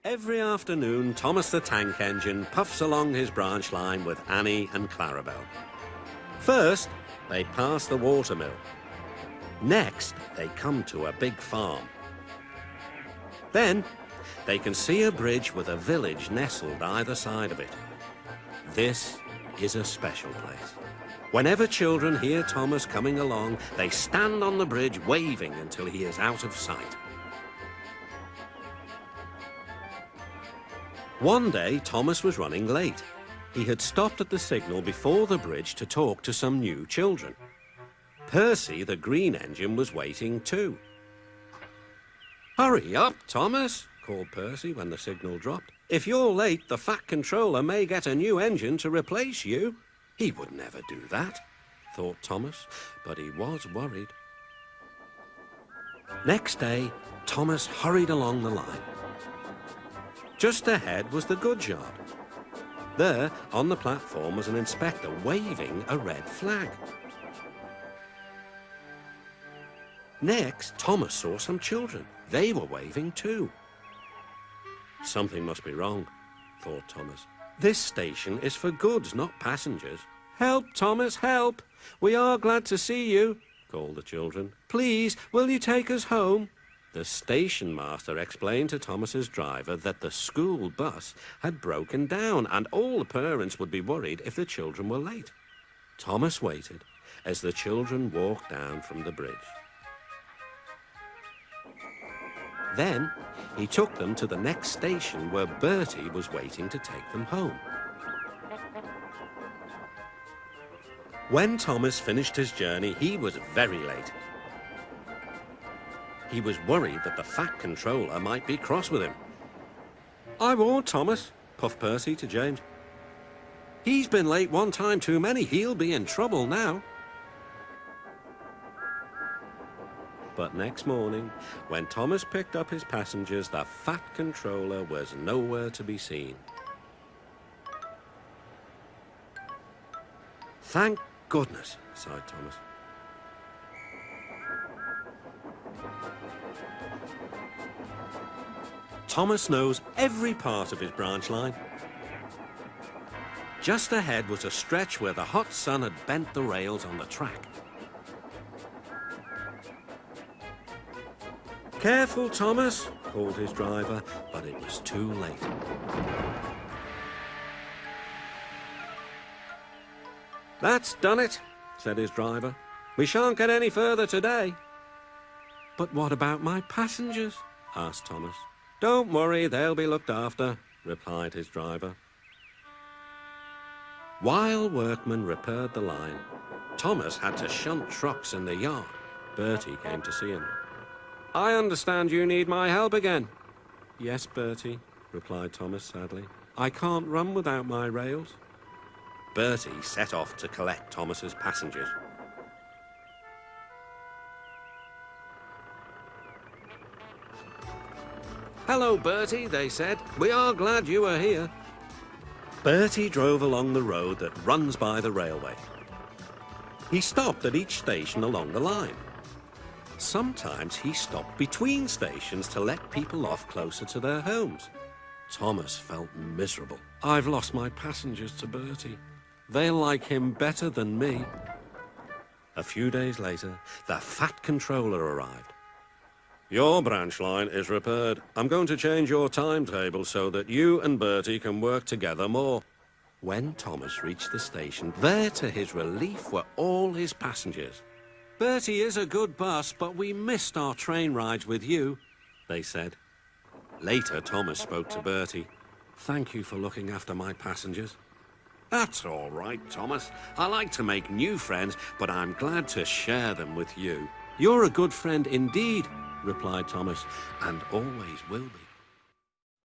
Every afternoon, Thomas the Tank Engine puffs along his branch line with Annie and Clarabel. First, they pass the watermill. Next, they come to a big farm. Then, they can see a bridge with a village nestled either side of it. This is a special place. Whenever children hear Thomas coming along, they stand on the bridge waving until he is out of sight. One day, Thomas was running late. He had stopped at the signal before the bridge to talk to some new children. Percy, the green engine, was waiting too. "Hurry up, Thomas," called Percy when the signal dropped. "If you're late, the Fat Controller may get a new engine to replace you." He would never do that, thought Thomas, but he was worried. Next day, Thomas hurried along the line. Just ahead was the goods yard. There, on the platform, was an inspector waving a red flag. Next, Thomas saw some children. They were waving too. Something must be wrong, thought Thomas. This station is for goods, not passengers. "Help, Thomas, help! We are glad to see you," called the children. "Please, will you take us home?" The station master explained to Thomas's driver that the school bus had broken down and all the parents would be worried if the children were late. Thomas waited as the children walked down from the bridge. Then he took them to the next station where Bertie was waiting to take them home. When Thomas finished his journey, he was very late. He was worried that the Fat Controller might be cross with him. "I warned Thomas," puffed Percy to James. "He's been late one time too many. He'll be in trouble now." But next morning, when Thomas picked up his passengers, the Fat Controller was nowhere to be seen. "Thank goodness," sighed Thomas. Thomas knows every part of his branch line. Just ahead was a stretch where the hot sun had bent the rails on the track. "Careful, Thomas," called his driver, but it was too late. "That's done it," said his driver. "We shan't get any further today." "But what about my passengers?" asked Thomas. "Don't worry, they'll be looked after," replied his driver. While workmen repaired the line, Thomas had to shunt trucks in the yard. Bertie came to see him. "I understand you need my help again." "Yes, Bertie," replied Thomas sadly. "I can't run without my rails." Bertie set off to collect Thomas's passengers. "Hello, Bertie," they said. "We are glad you are here." Bertie drove along the road that runs by the railway. He stopped at each station along the line. Sometimes he stopped between stations to let people off closer to their homes. Thomas felt miserable. "I've lost my passengers to Bertie. They'll like him better than me." A few days later, the Fat Controller arrived. "Your branch line is repaired. I'm going to change your timetable so that you and Bertie can work together more." When Thomas reached the station, there to his relief were all his passengers. "Bertie is a good bus, but we missed our train rides with you," they said. Later, Thomas spoke to Bertie. "Thank you for looking after my passengers." "That's all right, Thomas. I like to make new friends, but I'm glad to share them with you." "You're a good friend indeed," replied Thomas, "and always will be."